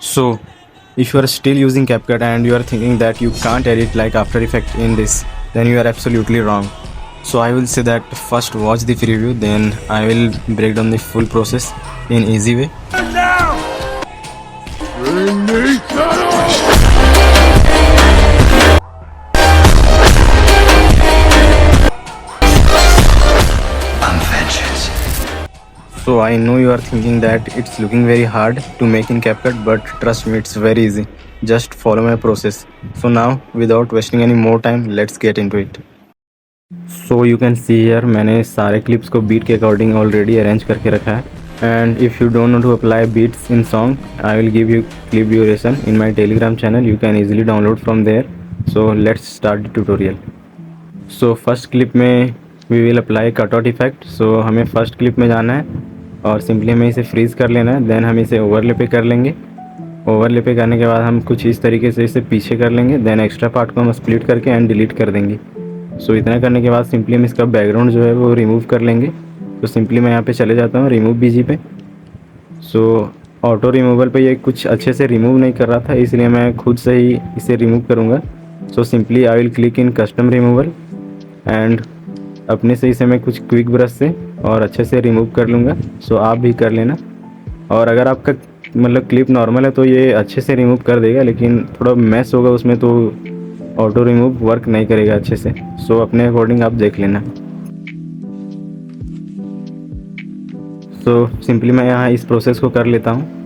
So, if you are still using CapCut and you are thinking that you can't edit like After Effects in this, then you are absolutely wrong. So I will say that first watch the preview, then I will break down the full process in easy way. So I know you are thinking that it's looking very hard to make in CapCut, but trust me, it's very easy. Just follow my process. So now, without wasting any more time, let's get into it. So you can see here मैंने सारे clips को beat के according already arrange करके रखा है. And if you don't want to apply beats in song, I will give you clip duration in my Telegram channel. You can easily download from there. So let's start the tutorial. So first clip में we will apply cutout effect. So हमें first clip में जाना है और simply हमें इसे fridge कर लेना है. देन हम इसे ओवरले पे कर लेंगे. ओवरले पे करने के बाद हम कुछ इस तरीके से इसे पीछे कर लेंगे. देन एक्स्ट्रा पार्ट को हम स्प्लिट करके एंड डिलीट कर देंगे. सो इतना करने के बाद सिंपली हम इसका बैकग्राउंड जो है वो रिमूव कर लेंगे. तो सिंपली मैं यहाँ पे चले जाता हूँ रिमूव बीजी पे. सो ऑटो रिमूवल पे ये कुछ अच्छे से रिमूव नहीं कर रहा था, इसलिए मैं खुद से ही इसे रिमूव करूँगा. So simply I will click in custom removal and अपने से इसे मैं कुछ क्विक ब्रश से और अच्छे से रिमूव कर लूँगा. सो आप भी कर लेना. और अगर आपका मतलब क्लिप नॉर्मल है तो ये अच्छे से रिमूव कर देगा, लेकिन थोड़ा मैस होगा उसमें तो ऑटो रिमूव वर्क नहीं करेगा अच्छे से. सो अपने अकॉर्डिंग आप देख लेना. सो सिंपली मैं यहाँ इस प्रोसेस को कर लेता हूँ.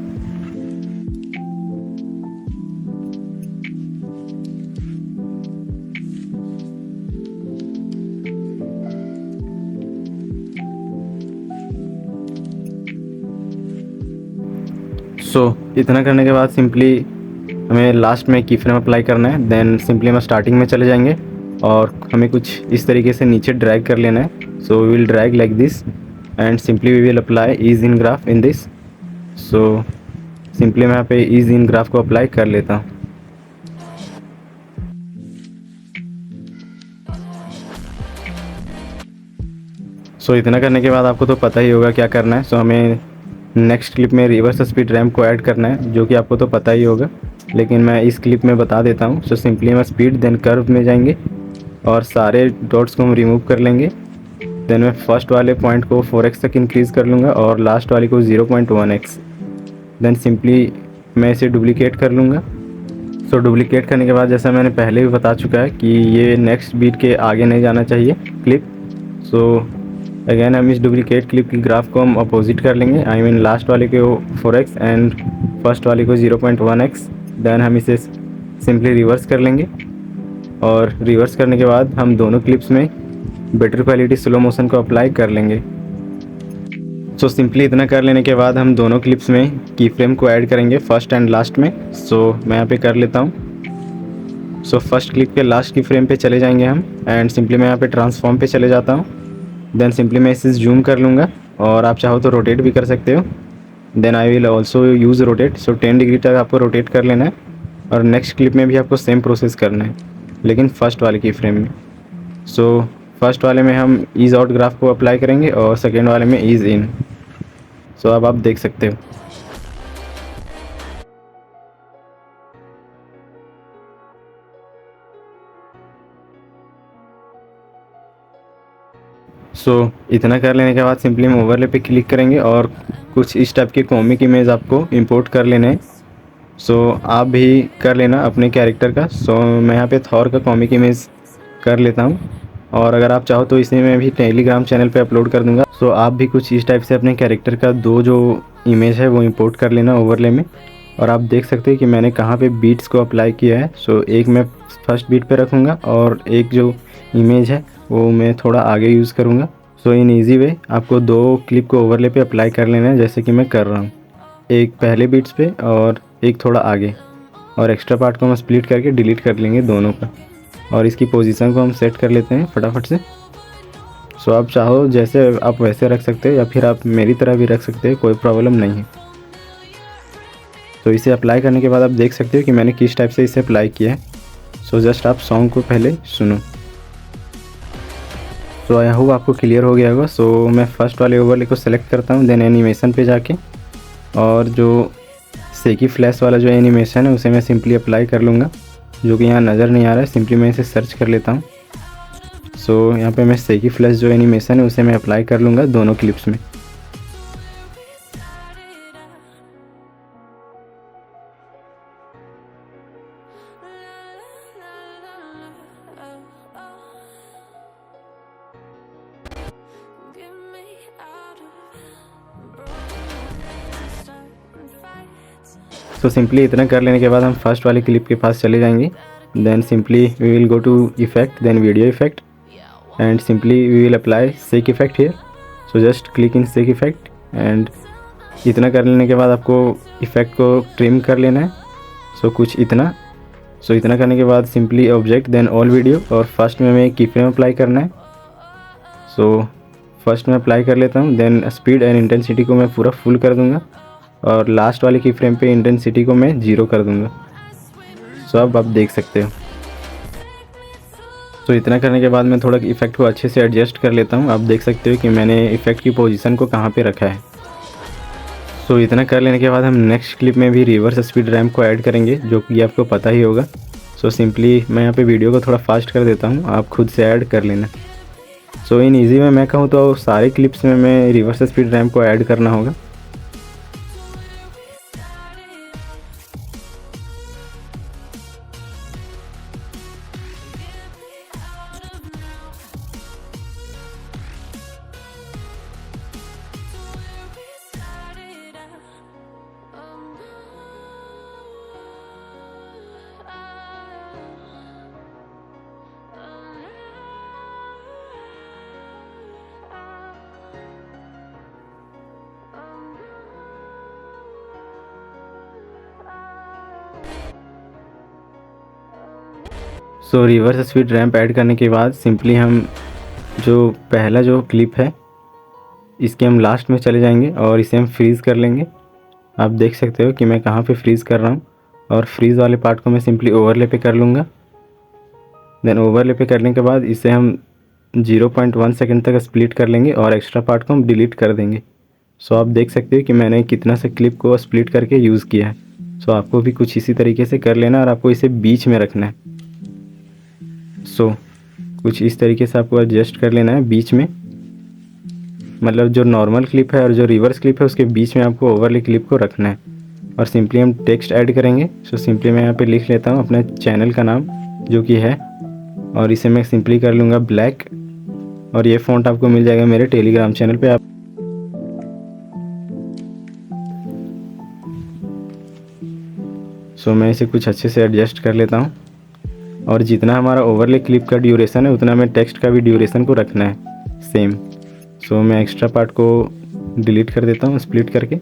सो इतना करने के बाद सिंपली हमें लास्ट में की फ्रेम अप्लाई करना है. देन सिंपली हम स्टार्टिंग में चले जाएंगे और हमें कुछ इस तरीके से नीचे ड्रैग कर लेना है. So we will drag like this and simply we will apply ease in graph in this. So simply मैं यहाँ पे ईज इन ग्राफ को अप्लाई कर लेता हूँ. सो इतना करने के बाद आपको तो पता ही होगा क्या करना है. सो हमें नेक्स्ट क्लिप में रिवर्स स्पीड रैम्प को ऐड करना है, जो कि आपको तो पता ही होगा, लेकिन मैं इस क्लिप में बता देता हूँ. सो सिंपली हम स्पीड देन कर्व में जाएंगे और सारे डॉट्स को हम रिमूव कर लेंगे. देन मैं फर्स्ट वाले पॉइंट को 4x तक इंक्रीज़ कर लूँगा और लास्ट वाले को 0.1x. देन सिंपली मैं इसे डुप्लीकेट कर लूँगा. सो डुप्लीकेट करने के बाद जैसा मैंने पहले भी बता चुका है कि ये नेक्स्ट बीट के आगे नहीं जाना चाहिए क्लिप. सो अगेन हम इस डुप्लीकेट क्लिप की ग्राफ को हम अपोजिट कर लेंगे. आई मीन लास्ट वाले को 4x एंड फर्स्ट वाले को 0.1x. देन हम इसे सिंपली रिवर्स कर लेंगे और रिवर्स करने के बाद हम दोनों क्लिप्स में बेटर क्वालिटी स्लो मोशन को अप्लाई कर लेंगे. सो सिंपली इतना कर लेने के बाद हम दोनों क्लिप्स में की फ्रेम को ऐड करेंगे फर्स्ट एंड लास्ट में. सो मैं यहाँ पे कर लेता हूँ. सो फर्स्ट क्लिप के लास्ट की फ्रेम पे चले जाएंगे हम एंड सिंपली मैं यहाँ पे ट्रांसफॉर्म पे चले जाता हूँ. देन सिंपली मैं इसे जूम कर लूँगा और आप चाहो तो रोटेट भी कर सकते हो. Then I will also use rotate. So 10 degree तक आपको रोटेट कर लेना है और नेक्स्ट क्लिप में भी आपको सेम प्रोसेस करना है, लेकिन फर्स्ट वाले की फ्रेम में. सो फर्स्ट वाले में हम ईज़ आउट ग्राफ को अप्लाई करेंगे और सेकेंड वाले में ईज़ इन. सो अब आप देख सकते हो. सो इतना कर लेने के बाद सिंपली हम ओवरले पे क्लिक करेंगे और कुछ इस टाइप के कॉमिक इमेज आपको इंपोर्ट कर लेने हैं. सो आप भी कर लेना अपने कैरेक्टर का. सो मैं यहाँ पे थॉर का कॉमिक इमेज कर लेता हूँ और अगर आप चाहो तो इसे मैं भी टेलीग्राम चैनल पे अपलोड कर दूँगा. सो आप भी कुछ इस टाइप से अपने कैरेक्टर का दो जो इमेज है वो इंपोर्ट कर लेना ओवरले में. और आप देख सकते हैं कि मैंने कहाँ पे बीट्स को अप्लाई किया है. सो एक मैं फर्स्ट बीट पे रखूँगा और एक जो इमेज है वो मैं थोड़ा आगे यूज़ करूँगा. सो इन ईजी वे आपको दो क्लिप को ओवरले पे अप्लाई कर लेना है, जैसे कि मैं कर रहा हूँ. एक पहले बीट्स पे और एक थोड़ा आगे, और एक्स्ट्रा पार्ट को हम स्प्लिट करके डिलीट कर लेंगे दोनों का. और इसकी पोजीशन को हम सेट कर लेते हैं फटाफट से. सो आप चाहो जैसे आप वैसे रख सकते हो या फिर आप मेरी तरह भी रख सकते हो, कोई प्रॉब्लम नहीं है. तो इसे अप्लाई करने के बाद आप देख सकते हो कि मैंने किस टाइप से इसे अप्लाई किया है. सो जस्ट आप सॉन्ग को पहले सुनो. सो आई होप आपको क्लियर हो गया होगा. सो मैं फर्स्ट वाले ओवरले को सेलेक्ट करता हूँ, देन एनिमेशन पे जाके और जो सेकी फ्लैश वाला जो एनिमेशन है उसे मैं सिंपली अप्लाई कर लूँगा, जो कि यहाँ नज़र नहीं आ रहा है। सिंपली मैं इसे सर्च कर लेता हूँ। सो यहाँ पे मैं सेकी फ्लैश जो एनिमेशन है उसे मैं अप्लाई कर लूँगा दोनों क्लिप्स में। तो सिंपली इतना कर लेने के बाद हम फर्स्ट वाली क्लिप के पास चले जाएंगे। Then simply we will go to effect, then video effect, and simply we will apply sec effect here. So just click in sec effect, and इतना कर लेने के बाद आपको इफेक्ट को ट्रिम कर लेना है। सो कुछ इतना। सो इतना करने के बाद simply object, then all video, और फर्स्ट में हमें की फ्रेम अप्लाई करना है। सो फर्स्ट में अप्लाई कर लेता हूँ, देन स्पीड एंड इंटेंसिटी को मैं पूरा फुल कर दूँगा, और लास्ट वाले की फ्रेम पे इंटेंसिटी को मैं 0 कर दूँगा। सो अब आप देख सकते हो। तो इतना करने के बाद मैं थोड़ा इफेक्ट को अच्छे से एडजस्ट कर लेता हूँ। आप देख सकते हो कि मैंने इफेक्ट की पोजीशन को कहाँ पे रखा है। सो इतना कर लेने के बाद हम नेक्स्ट क्लिप में भी रिवर्स स्पीड रैम्प को ऐड करेंगे, जो कि आपको पता ही होगा। सो सिंपली मैं यहाँ पे वीडियो को थोड़ा फास्ट कर देता हूँ, आप खुद से ऐड कर लेना। सो इन ईजी में मैं कहूँ तो सारे क्लिप्स में मैं रिवर्स स्पीड रैम्प को ऐड करना होगा। सो रिवर्स स्पीड रैम्प ऐड करने के बाद सिंपली हम जो पहला जो क्लिप है इसके हम लास्ट में चले जाएंगे और इसे हम फ्रीज़ कर लेंगे। आप देख सकते हो कि मैं कहाँ पे फ्रीज़ कर रहा हूँ, और फ्रीज़ वाले पार्ट को मैं सिंपली ओवरले पे कर लूँगा। देन ओवरले पे करने के बाद इसे हम 0.1 सेकंड तक स्प्लिट कर लेंगे और एक्स्ट्रा पार्ट को हम डिलीट कर देंगे। सो आप देख सकते हो कि मैंने कितना सा क्लिप को स्प्लिट करके यूज़ किया है। सो आपको भी कुछ इसी तरीके से कर लेना, और आपको इसे बीच में रखना है। सो कुछ इस तरीके से आपको एडजस्ट कर लेना है बीच में, मतलब जो नॉर्मल क्लिप है और जो रिवर्स क्लिप है उसके बीच में आपको ओवरले क्लिप को रखना है। और सिंपली हम टेक्स्ट ऐड करेंगे। सो सिंपली मैं यहाँ पे लिख लेता हूँ अपने चैनल का नाम जो कि है, और इसे मैं सिंपली कर लूँगा ब्लैक, और ये फ़ॉन्ट आपको मिल जाएगा मेरे टेलीग्राम चैनल पे। आप सो मैं इसे कुछ अच्छे से एडजस्ट कर लेता हूँ, और जितना हमारा ओवरले क्लिप का ड्यूरेशन है उतना हमें टेक्स्ट का भी ड्यूरेशन को रखना है सेम। सो मैं एक्स्ट्रा पार्ट को डिलीट कर देता हूँ स्प्लिट करके।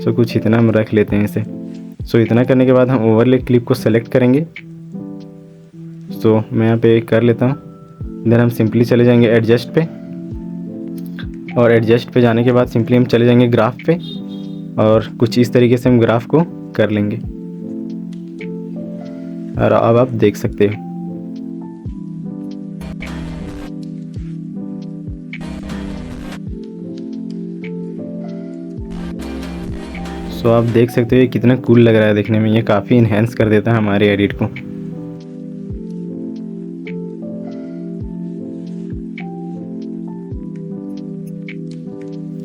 सो कुछ इतना हम रख लेते हैं इसे। सो इतना करने के बाद हम ओवरले क्लिप को सेलेक्ट करेंगे। सो मैं यहाँ पे कर लेता हूँ। देन हम सिंपली चले जाएंगे एडजस्ट पे, और एडजस्ट पे जाने के बाद सिंपली हम चले जाएंगे ग्राफ पे, और कुछ इस तरीके से हम ग्राफ को कर लेंगे। और अब आप देख सकते हो। सो आप देख सकते हो ये कितना कूल लग रहा है देखने में। ये काफ़ी इन्हेंस कर देता है हमारे एडिट को।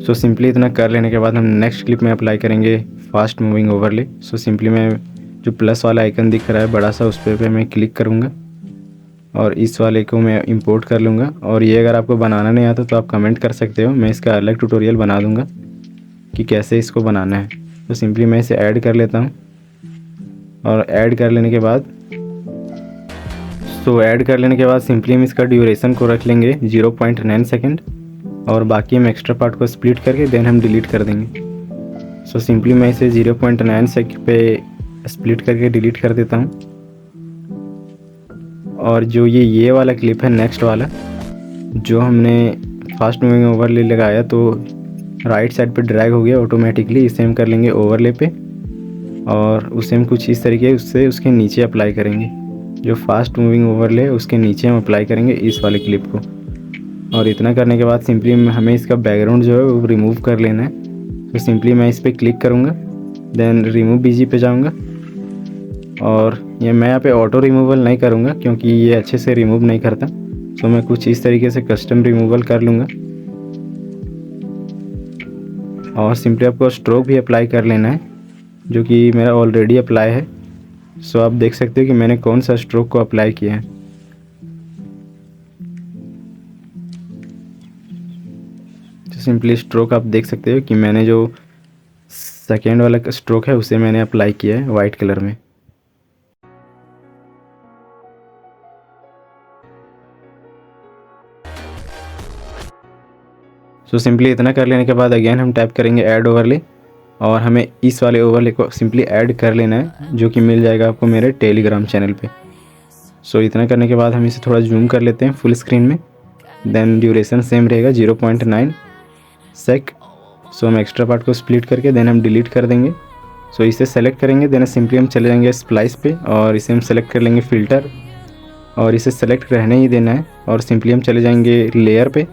सो सिंपली इतना कर लेने के बाद हम नेक्स्ट क्लिप में अप्लाई करेंगे फास्ट मूविंग ओवरले। सो सिंपली मैं जो प्लस वाला आइकन दिख रहा है बड़ा सा, उस पर मैं क्लिक करूँगा, और इस वाले को मैं इंपोर्ट कर लूँगा। और ये अगर आपको बनाना नहीं आता तो आप कमेंट कर सकते हो, मैं इसका अलग ट्यूटोरियल बना दूँगा कि कैसे इसको बनाना है। तो सिंपली मैं इसे ऐड कर लेता हूँ, और ऐड कर लेने के बाद ऐड कर लेने के बाद सिंपली हम इसका ड्यूरेशन को रख लेंगे 0.9 सेकेंड, और बाकी हम एक्स्ट्रा पार्ट को स्प्लिट करके देन हम डिलीट कर देंगे। सो सिंपली मैं इसे 0.9 सेकेंड पे स्प्लिट करके डिलीट कर देता हूँ। और जो ये वाला क्लिप है नेक्स्ट वाला, जो हमने फास्ट मूविंग ओवरले लगाया तो राइट साइड पे ड्रैग हो गया ऑटोमेटिकली, इसे हम कर लेंगे ओवरले पे, और उसे हम कुछ इस तरीके से उसके नीचे अप्लाई करेंगे। जो फास्ट मूविंग ओवरले है उसके नीचे हम अप्लाई करेंगे इस वाले क्लिप को। और इतना करने के बाद सिंपली हमें इसका बैकग्राउंड जो है वो रिमूव कर लेना है। तो सिंपली मैं इस पर क्लिक करूँगा, देन रिमूव बीजी पे जाऊंगा और ये मैं यहाँ पे ऑटो रिमूवल नहीं करूँगा क्योंकि ये अच्छे से रिमूव नहीं करता। तो मैं कुछ इस तरीके से कस्टम रिमूवल कर लूँगा और सिंपली आपको स्ट्रोक भी अप्लाई कर लेना है जो कि मेरा ऑलरेडी अप्लाई है। सो आप देख सकते हो कि मैंने कौन सा स्ट्रोक को अप्लाई किया है। तो सिंपली स्ट्रोक आप देख सकते हो कि मैंने जो सेकेंड वाला स्ट्रोक है उसे मैंने अप्लाई किया है वाइट कलर में। सो सिंपली इतना कर लेने के बाद अगेन हम टैप करेंगे ऐड ओवरले और हमें इस वाले ओवरले को सिंपली ऐड कर लेना है जो कि मिल जाएगा आपको मेरे टेलीग्राम चैनल पे। सो इतना करने के बाद हम इसे थोड़ा जूम कर लेते हैं फुल स्क्रीन में। देन ड्यूरेशन सेम रहेगा 0.9 सेक। सो हम एक्स्ट्रा पार्ट को स्प्लिट करके देन हम डिलीट कर देंगे। सो इसे सेलेक्ट करेंगे देन सिंपली हम चले जाएंगे स्प्लाइस पे और इसे हम सेलेक्ट कर लेंगे फ़िल्टर और इसे सेलेक्ट रहने ही देना है और सिंपली हम चले जाएंगे लेयर पे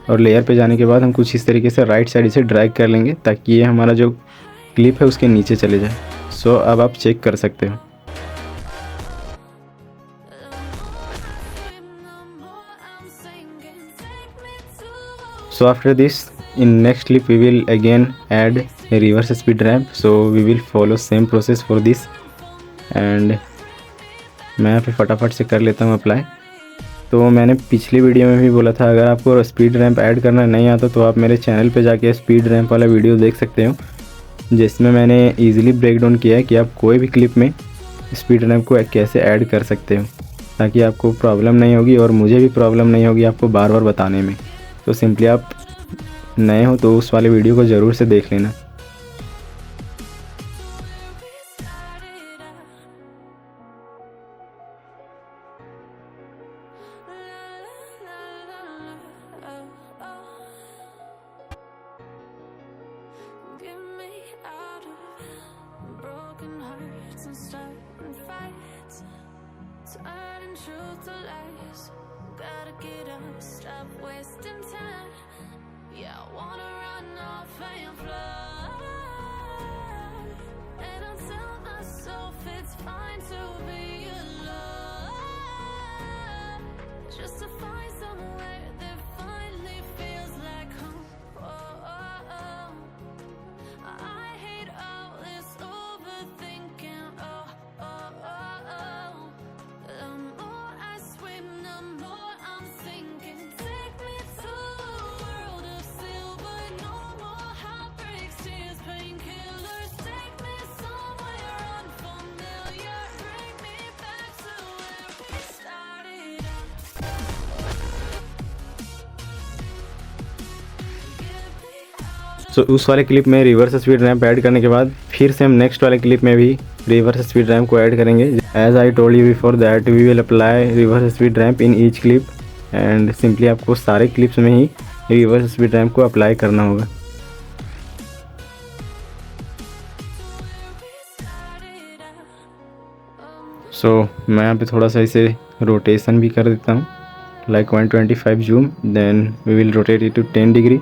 और लेयर पे जाने के बाद हम कुछ इस तरीके से राइट साइड से ड्रैग कर लेंगे ताकि ये हमारा जो क्लिप है उसके नीचे चले जाए। सो अब आप चेक कर सकते हो। So after this in next clip we will again add a reverse speed ramp, so we will follow same process for this and मैं यहाँ पे फटाफट से कर लेता हूँ अप्लाई। तो मैंने पिछली वीडियो में भी बोला था अगर आपको स्पीड रैंप ऐड करना नहीं आता तो आप मेरे चैनल पे जाके स्पीड रैंप वाला वीडियो देख सकते हो जिसमें मैंने ईजिली ब्रेक डाउन किया है कि आप कोई भी क्लिप में स्पीड रैंप को कैसे ऐड कर सकते हो ताकि आपको प्रॉब्लम नहीं होगी और मुझे भी प्रॉब्लम नहीं होगी आपको बार बार बताने में। तो सिंपली आप नए हो तो उस वाले वीडियो को ज़रूर से देख लेना। सो उस वाले क्लिप में रिवर्स स्पीड रैंप ऐड करने के बाद फिर से हम नेक्स्ट वाले क्लिप में भी रिवर्स स्पीड रैंप को ऐड करेंगे। As I told you before that we will apply reverse speed ramp in each clip and simply आपको सारे क्लिप्स में ही रिवर्स स्पीड रैंप को अप्लाई करना होगा। सो मैं यहाँ पे थोड़ा सा इसे रोटेशन भी कर देता हूँ like 125 zoom, then we will rotate it to 10 degree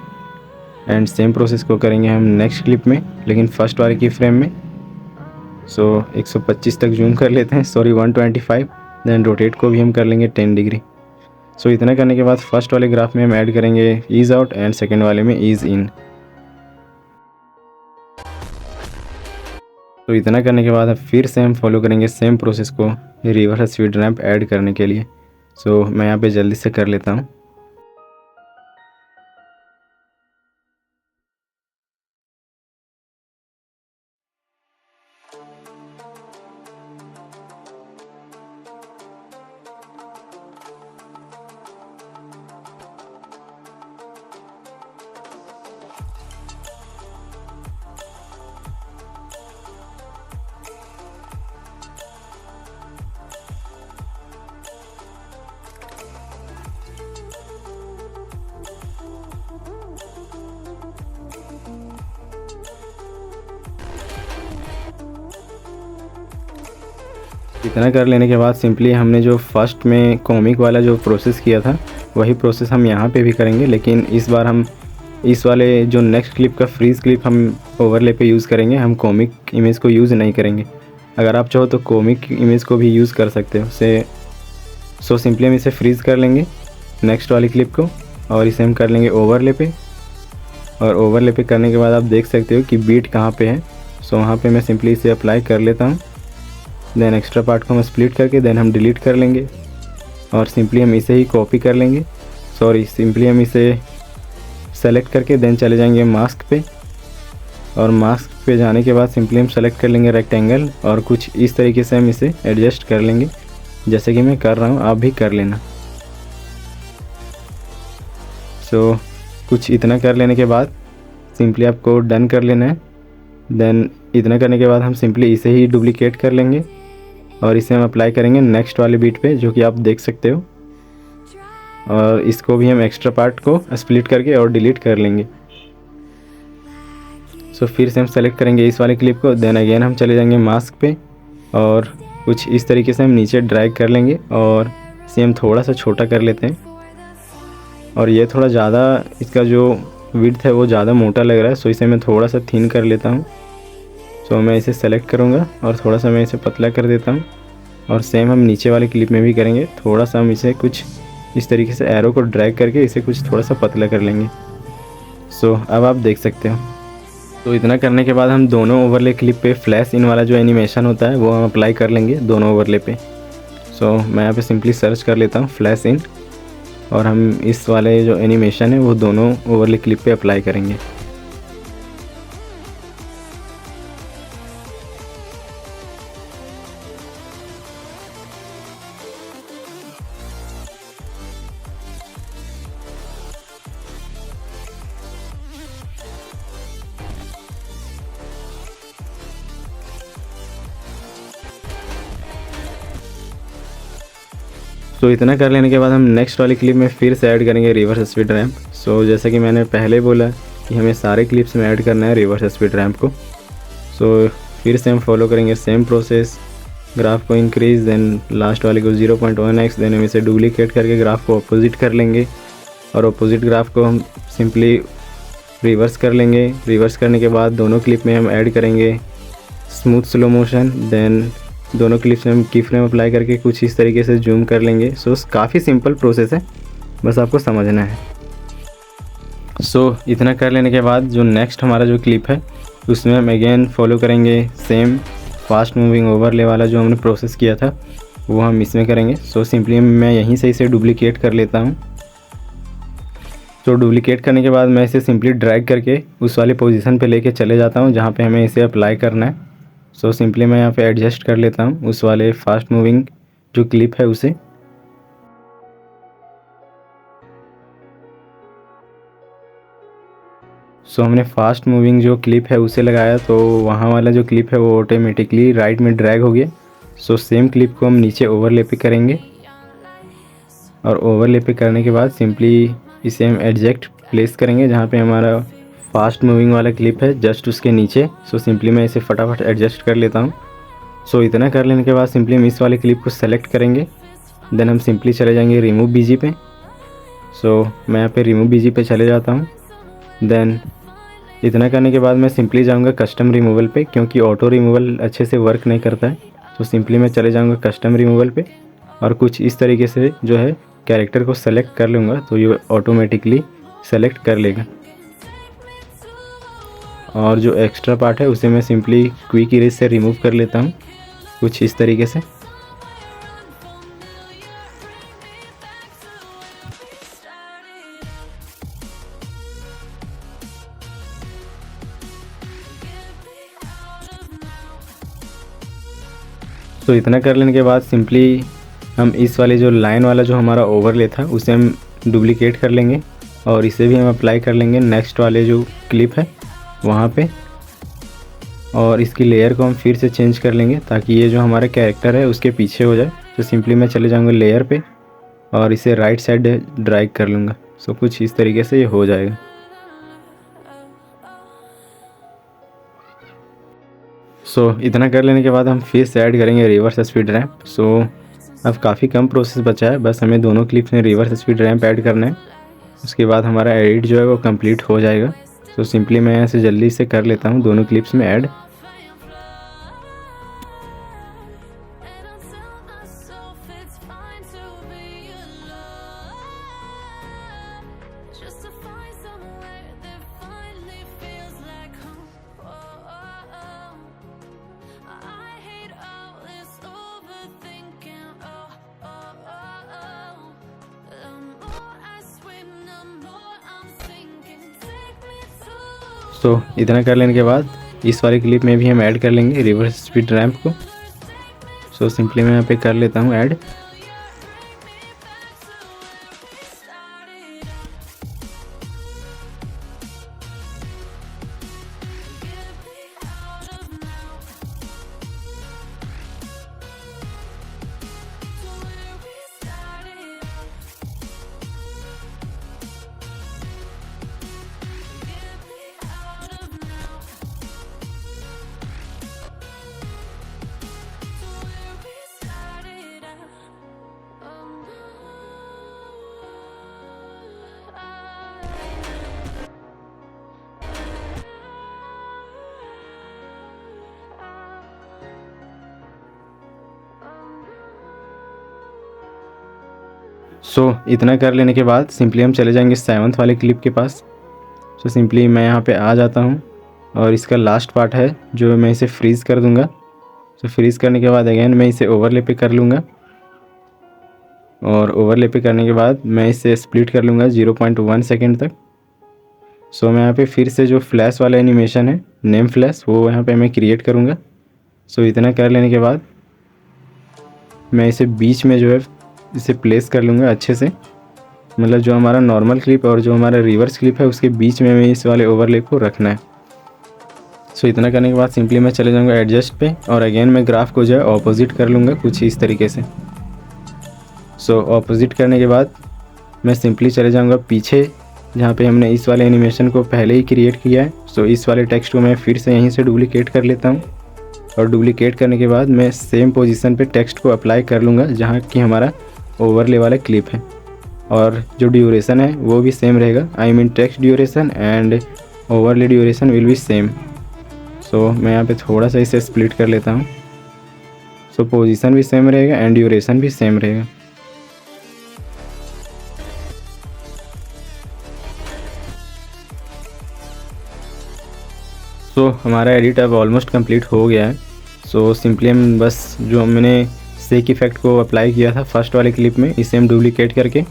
and same process को करेंगे हम नेक्स्ट क्लिप में लेकिन फर्स्ट वाले की फ्रेम में। सो 125 तक जूम कर लेते हैं, सॉरी 125, देन रोटेट को भी हम कर लेंगे 10 डिग्री। सो इतना करने के बाद फर्स्ट वाले ग्राफ में हम ऐड करेंगे ईज़ आउट एंड सेकेंड वाले में ईज़ इन। तो इतना करने के बाद अब फिर से हम फॉलो करेंगे सेम प्रोसेस को रिवर्स स्पीड रैंप ऐड करने के लिए। सो मैं यहाँ पे जल्दी से कर लेता हूँ। इतना कर लेने के बाद सिंपली हमने जो फर्स्ट में कॉमिक वाला जो प्रोसेस किया था वही प्रोसेस हम यहाँ पे भी करेंगे लेकिन इस बार हम इस वाले जो नेक्स्ट क्लिप का फ्रीज़ क्लिप हम ओवरले पे यूज़ करेंगे, हम कॉमिक इमेज को यूज़ नहीं करेंगे। अगर आप चाहो तो कॉमिक इमेज को भी यूज़ कर सकते हो। सो सिंपली हम इसे फ्रीज़ कर लेंगे नेक्स्ट वाली क्लिप को, और इसे हम कर लेंगे ओवरले पे। और ओवरले पे करने के बाद आप देख सकते हो कि बीट कहाँ पे है। सो वहाँ पे मैं सिंपली इसे अप्लाई कर लेता हूँ। देन एक्स्ट्रा पार्ट को हम स्प्लिट करके देन हम डिलीट कर लेंगे, और सिंपली हम इसे ही कॉपी कर लेंगे। सिंपली हम इसे सेलेक्ट करके देन चले जाएंगे मास्क पे, और मास्क पे जाने के बाद सिंपली हम सेलेक्ट कर लेंगे रेक्टेंगल, और कुछ इस तरीके से हम इसे एडजस्ट कर लेंगे जैसे कि मैं कर रहा हूँ, आप भी कर लेना। सो कुछ इतना कर लेने के बाद सिंपली आपको डन कर लेना है। देन इतना करने के बाद हम सिंपली इसे ही डुप्लीकेट कर लेंगे, और इसे हम अप्लाई करेंगे नेक्स्ट वाले बीट पे, जो कि आप देख सकते हो। और इसको भी हम एक्स्ट्रा पार्ट को स्प्लिट करके और डिलीट कर लेंगे। सो फिर से हम सेलेक्ट करेंगे इस वाले क्लिप को, देन अगेन हम चले जाएंगे मास्क पे, और कुछ इस तरीके से हम नीचे ड्रैग कर लेंगे, और इसे हम थोड़ा सा छोटा कर लेते हैं। और ये थोड़ा ज़्यादा, इसका जो विड्थ है वो ज़्यादा मोटा लग रहा है, सो इसे मैं थोड़ा सा थिन कर लेता हूँ। सो मैं इसे सेलेक्ट करूँगा और थोड़ा सा मैं इसे पतला कर देता हूँ। और सेम हम नीचे वाले क्लिप में भी करेंगे, थोड़ा सा हम इसे कुछ इस तरीके से एरो को ड्रैग करके इसे कुछ थोड़ा सा पतला कर लेंगे। सो अब आप देख सकते हो। तो इतना करने के बाद हम दोनों ओवरले क्लिप पे फ्लैश इन वाला जो एनिमेशन होता है वो हम अप्लाई कर लेंगे दोनों ओवरले पे। सो मैं यहाँ पे सिंपली सर्च कर लेता हूँ फ्लैश इन, और हम इस वाले जो एनिमेशन है वो दोनों ओवरले क्लिप पे अप्लाई करेंगे। तो इतना कर लेने के बाद हम नेक्स्ट वाली क्लिप में फिर से ऐड करेंगे रिवर्स स्पीड रैम्प। सो जैसा कि मैंने पहले बोला कि हमें सारे क्लिप्स में ऐड करना है रिवर्स स्पीड रैम्प को। सो फिर से हम फॉलो करेंगे सेम प्रोसेस, ग्राफ को इंक्रीज, देन लास्ट वाले को 0.1x, देन हम इसे डुप्लीकेट करके ग्राफ को अपोजिट कर लेंगे, और अपोजिट ग्राफ को हम सिंपली रिवर्स कर लेंगे। रिवर्स करने के बाद दोनों क्लिप में हम ऐड करेंगे स्मूथ स्लो मोशन, देन दोनों क्लिप्स में हम की फ्रेम अप्लाई करके कुछ इस तरीके से जूम कर लेंगे। सो काफ़ी सिंपल प्रोसेस है, बस आपको समझना है। सो इतना कर लेने के बाद जो नेक्स्ट हमारा जो क्लिप है उसमें हम अगेन फॉलो करेंगे सेम फास्ट मूविंग ओवरले वाला जो हमने प्रोसेस किया था वो हम इसमें करेंगे। सो सिंपली मैं यहीं से इसे डुप्लीकेट कर लेता हूँ। तो डुप्लीकेट करने के बाद मैं इसे सिंपली ड्रैग करके उस वाली पोजीशन पे लेके चले जाता हूँ जहाँ पे हमें इसे अप्लाई करना है। सो सिंपली मैं यहाँ पे एडजस्ट कर लेता हूँ उस वाले फास्ट मूविंग जो क्लिप है उसे। सो हमने फास्ट मूविंग जो क्लिप है उसे लगाया, तो वहाँ वाला जो क्लिप है वो ऑटोमेटिकली राइट में ड्रैग हो गया। सो सेम क्लिप को हम नीचे ओवरले पे करेंगे, और ओवरले पे करने के बाद सिंपली इसे हम एग्जैक्ट प्लेस करेंगे जहाँ पे हमारा फास्ट मूविंग वाला क्लिप है, जस्ट उसके नीचे। सो सिंपली मैं इसे फटाफट एडजस्ट कर लेता हूँ। सो इतना कर लेने के बाद सिंपली हम इस वाले क्लिप को सेलेक्ट करेंगे, देन हम सिंपली चले जाएंगे रिमूव बीजी पे। सो मैं यहाँ पे रिमूव बीजी पे चले जाता हूँ। देन इतना करने के बाद मैं सिंपली जाऊँगा कस्टम रिमूवल पे, क्योंकि ऑटो रिमूवल अच्छे से वर्क नहीं करता है। तो सिंपली मैं चले जाऊँगा कस्टम रिमूवल पे, और कुछ इस तरीके से जो है कैरेक्टर को सेलेक्ट कर लूँगा, तो ये ऑटोमेटिकली सेलेक्ट कर लेगा। और जो एक्स्ट्रा पार्ट है उसे मैं सिंपली क्विक इरेज से रिमूव कर लेता हूँ कुछ इस तरीके से। तो इतना कर लेने के बाद सिंपली हम इस वाले जो लाइन वाला जो हमारा ओवरले था उसे हम डुप्लीकेट कर लेंगे, और इसे भी हम अप्लाई कर लेंगे नेक्स्ट वाले जो क्लिप है वहाँ पे। और इसकी लेयर को हम फिर से चेंज कर लेंगे ताकि ये जो हमारा कैरेक्टर है उसके पीछे हो जाए। तो सिंपली मैं चले जाऊँगा लेयर पे, और इसे राइट साइड ड्रैग कर लूँगा। सो कुछ इस तरीके से ये हो जाएगा। सो इतना कर लेने के बाद हम फिर से ऐड करेंगे रिवर्स स्पीड रैम्प। सो अब काफ़ी कम प्रोसेस बचा है, बस हमें दोनों क्लिप्स में रिवर्स स्पीड रैम्प ऐड करना है। उसके बाद हमारा एडिट जो है वो कंप्लीट हो जाएगा। तो सिंपली मैं यहाँ से जल्दी से कर लेता हूँ दोनों क्लिप्स में ऐड। तो इतना कर लेने के बाद इस वाले क्लिप में भी हम ऐड कर लेंगे रिवर्स स्पीड रैम्प को। सो सिंपली मैं यहाँ पे कर लेता हूँ ऐड। इतना कर लेने के बाद सिंपली हम चले जाएंगे 7th वाले क्लिप के पास। सिंपली मैं यहाँ पे आ जाता हूँ और इसका लास्ट पार्ट है जो मैं इसे फ्रीज़ कर दूँगा। फ्रीज़ करने के बाद अगेन मैं इसे ओवरले पे कर लूँगा और ओवरले पे करने के बाद मैं इसे स्प्लिट कर लूँगा 0.1 सेकेंड तक। मैं यहाँ पे फिर से जो फ्लैश वाला एनिमेशन है नेम फ्लैश वो यहाँ पे मैं क्रिएट करूँगा। इतना कर लेने के बाद मैं इसे बीच में जो है इसे प्लेस कर लूँगा अच्छे से, मतलब जो हमारा नॉर्मल क्लिप और जो हमारा रिवर्स क्लिप है उसके बीच में मैं इस वाले ओवरले को रखना है। इतना करने के बाद सिंपली मैं चले जाऊँगा एडजस्ट पे और अगेन मैं ग्राफ को जो है ऑपोजिट कर लूँगा कुछ इस तरीके से। ऑपोजिट करने के बाद मैं सिंपली चले जाऊँगा पीछे जहाँ पे हमने इस वाले एनिमेशन को पहले ही क्रिएट किया है। इस वाले टेक्स्ट को मैं फिर से यहीं से डुप्लीकेट कर लेता हूँ और डुप्लीकेट करने के बाद मैं सेम पोजीशन पे टेक्स्ट को अप्लाई कर लूँगा जहाँ कि हमारा ओवरले वाला क्लिप है और जो ड्यूरेशन है वो भी सेम रहेगा। I mean text duration and overlay duration will be same. मैं यहाँ पे थोड़ा सा इसे स्प्लिट कर लेता हूँ। पोजीशन भी सेम रहेगा एंड ड्यूरेशन भी सेम रहेगा। हमारा एडिट अब ऑलमोस्ट कंप्लीट हो गया है। सिंपली हम बस जो मैंने सेक इफ़ेक्ट को अप्लाई किया था फर्स्ट वाले क्लिप में इसे हम डुप्लीकेट करके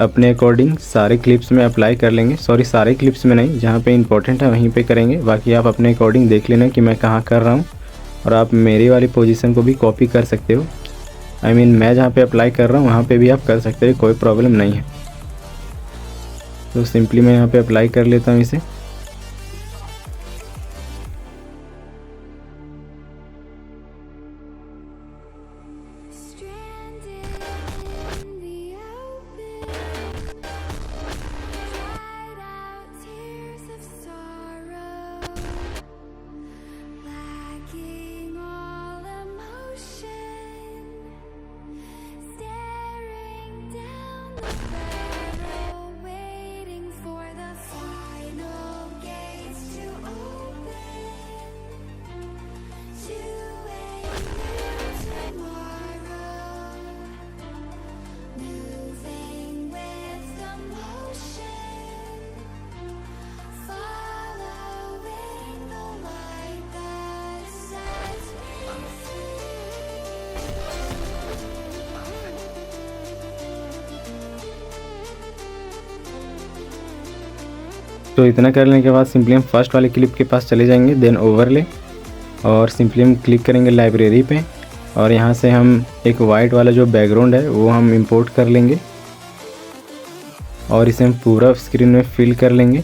अपने अकॉर्डिंग सारे क्लिप्स में अप्लाई कर लेंगे। सारे क्लिप्स में नहीं, जहाँ पे इंपॉर्टेंट है वहीं पे करेंगे, बाकी आप अपने अकॉर्डिंग देख लेना कि मैं कहाँ कर रहा हूँ और आप मेरी वाली पोजीशन को भी कॉपी कर सकते हो। आई मीन मैं जहाँ पे अप्लाई कर रहा हूँ वहाँ पे भी आप कर सकते हो, कोई प्रॉब्लम नहीं है। सिंपली मैं यहाँ पे अप्लाई कर लेता हूँ इसे। इतना करने के बाद सिंपली हम फर्स्ट वाले क्लिप के पास चले जाएंगे, देन ओवरले और सिंपली हम क्लिक करेंगे लाइब्रेरी पे और यहाँ से हम एक वाइट वाला जो बैकग्राउंड है वो हम इंपोर्ट कर लेंगे और इसे हम पूरा स्क्रीन में फिल कर लेंगे।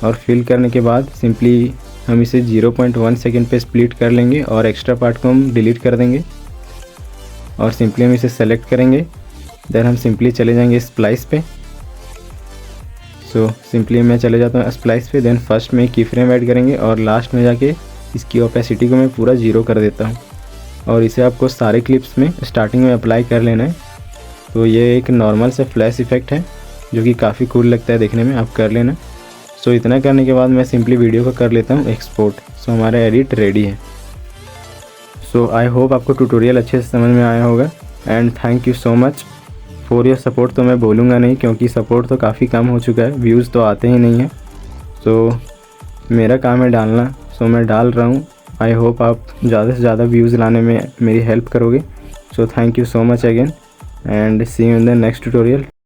और फिल करने के बाद सिंपली हम इसे 0.1 सेकेंड पे स्प्लिट कर लेंगे और एक्स्ट्रा पार्ट को हम डिलीट कर देंगे और सिंपली हम इसे सेलेक्ट करेंगे। देन हम सिंपली चले जाएंगे स्प्लाइस पे। सिंपली मैं चले जाता हूँ स्प्लाइस पे, देन फर्स्ट में की फ्रेम ऐड करेंगे और लास्ट में जाके इसकी ओपेसिटी को मैं पूरा 0 कर देता हूँ और इसे आपको सारे क्लिप्स में स्टार्टिंग में अप्लाई कर लेना है। ये एक नॉर्मल सा फ्लैश इफेक्ट है जो कि काफ़ी कूल लगता है देखने में, आप कर लेना। सो इतना करने के बाद मैं सिंपली वीडियो को कर लेता हूँ एक्सपोर्ट। सो हमारा एडिट रेडी है। सो आई होप आपको ट्यूटोरियल अच्छे से समझ में आया होगा and thank you so much for your support. तो मैं बोलूँगा नहीं क्योंकि सपोर्ट तो काफ़ी कम हो चुका है, व्यूज़ तो आते ही नहीं हैं। सो मेरा काम है डालना, सो मैं डाल रहा हूँ। आई होप आप ज़्यादा से ज़्यादा व्यूज़ लाने में मेरी हेल्प करोगे। So thank you so much again and see you in the next tutorial.